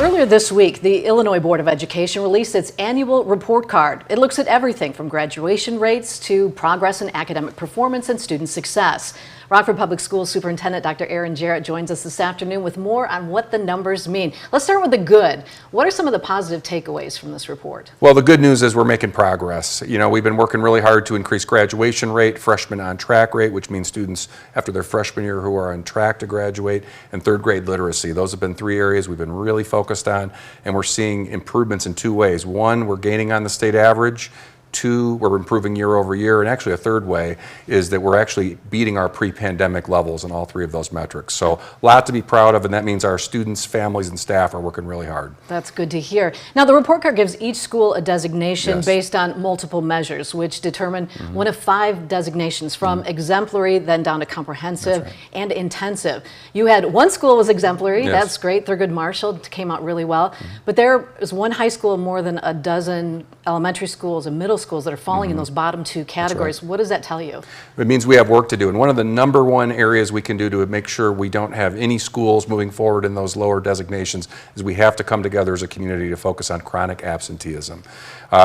Earlier this week, the Illinois Board of Education released its annual report card. It looks at everything from graduation rates to progress in academic performance and student success. Rockford Public Schools Superintendent Dr. Aaron Jarrett joins us this afternoon with more on what the numbers mean. Let's start with the good. What are some of the positive takeaways from this report? Well, the good news is we're making progress. You know, we've been working really hard to increase graduation rate, freshman on track rate, which means students after their freshman year who are on track to graduate, and third grade literacy. Those have been three areas we've been really focused on, and we're seeing improvements in two ways. One, we're gaining on the state average. Two, we're improving year over year, and actually a third way is that we're actually beating our pre-pandemic levels in all three of those metrics. So a lot to be proud of, and that means our students, families, and staff are working really hard. That's good to hear. Now, the report card gives each school a designation based on multiple measures, which determine one of 5 designations from exemplary, then down to comprehensive and intensive. You had one school was exemplary. That's great. Thurgood Marshall came out really well. But there is one high school, more than a dozen elementary schools and middle schools that are falling in those bottom 2 categories. What does that tell you? It means we have work to do, and one of the number one areas we can do to make sure we don't have any schools moving forward in those lower designations is we have to come together as a community to focus on chronic absenteeism.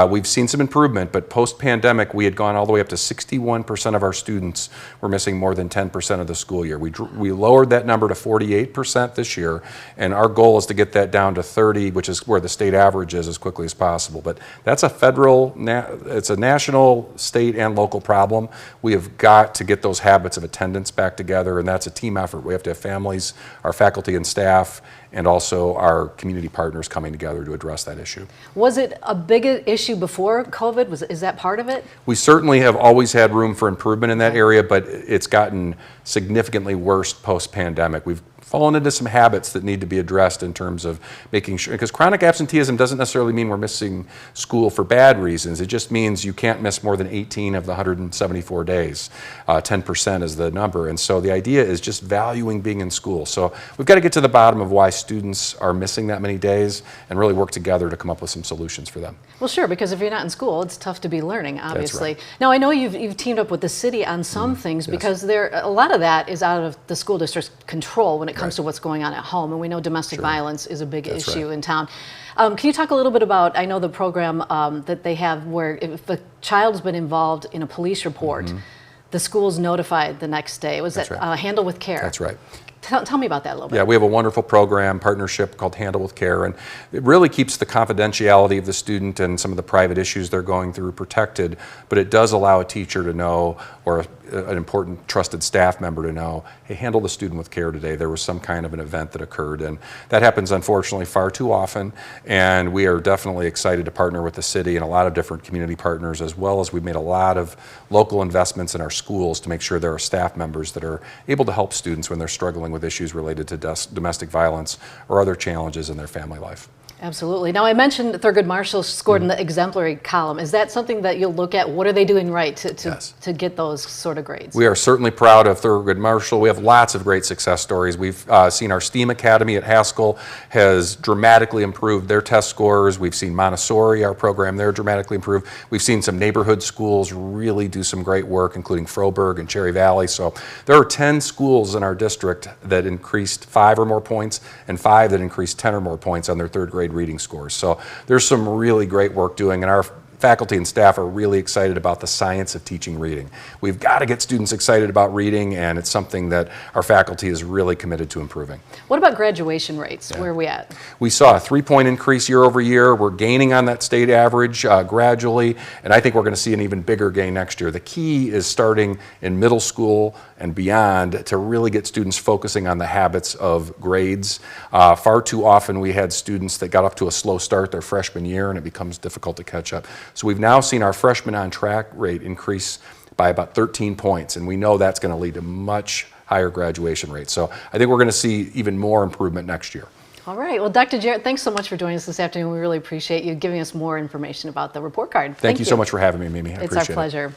We've seen some improvement, but post-pandemic we had gone all the way up to 61% of our students were missing more than 10% of the school year. We lowered that number to 48% this year, and our goal is to get that down to 30, which is where the state average is, as quickly as possible. But that's a it's a national, state, and local problem. We have got to get those habits of attendance back together, and that's a team effort. We have to have families, our faculty and staff, and also our community partners coming together to address that issue. Was it a big issue before COVID? Is that part of it? We certainly have always had room for improvement in that area, but it's gotten significantly worse post-pandemic. We've fallen into some habits that need to be addressed in terms of making sure, because chronic absenteeism doesn't necessarily mean we're missing school for bad reasons. It just means you can't miss more than 18 of the 174 days. 10% is the number, and so the idea is just valuing being in school. So we've got to get to the bottom of why students are missing that many days and really work together to come up with some solutions for them. Well, sure, because if you're not in school, it's tough to be learning, obviously. That's right. Now, I know you've teamed up with the city on some things because a lot of that is out of the school district's control when it comes to what's going on at home, and we know domestic violence is a big issue in town. Can you talk a little bit about, I know the program that they have where if a child's been involved in a police report, the school's notified the next day. Was that Handle with Care? That's right. Tell me about that a little bit. Yeah, we have a wonderful program, partnership called Handle with Care, and it really keeps the confidentiality of the student and some of the private issues they're going through protected, but it does allow a teacher to know, or an important trusted staff member to know, hey, handle the student with care today. There was some kind of an event that occurred, and that happens unfortunately far too often, and we are definitely excited to partner with the city and a lot of different community partners, as well as we've made a lot of local investments in our schools to make sure there are staff members that are able to help students when they're struggling with issues related to domestic violence or other challenges in their family life. Absolutely. Now, I mentioned Thurgood Marshall scored in the exemplary column. Is that something that you'll look at? What are they doing right to get those sort of grades? We are certainly proud of Thurgood Marshall. We have lots of great success stories. We've seen our STEAM Academy at Haskell has dramatically improved their test scores. We've seen Montessori, our program there, dramatically improve. We've seen some neighborhood schools really do some great work, including Froberg and Cherry Valley. So there are 10 schools in our district that increased 5 or more points and 5 that increased 10 or more points on their third grade reading scores. So there's some really great work doing, and our faculty and staff are really excited about the science of teaching reading. We've got to get students excited about reading, and it's something that our faculty is really committed to improving. What about graduation rates? Where are we at? We saw a 3-point increase year over year. We're gaining on that state average gradually, and I think we're going to see an even bigger gain next year. The key is starting in middle school and beyond to really get students focusing on the habits of grades. Far too often we had students that got off to a slow start their freshman year, and it becomes difficult to catch up. So we've now seen our freshman on track rate increase by about 13 points, and we know that's going to lead to much higher graduation rates. So I think we're going to see even more improvement next year. All right. Well, Dr. Jarrett, thanks so much for joining us this afternoon. We really appreciate you giving us more information about the report card. Thank you so much for having me, Mimi. I appreciate it. It's our pleasure.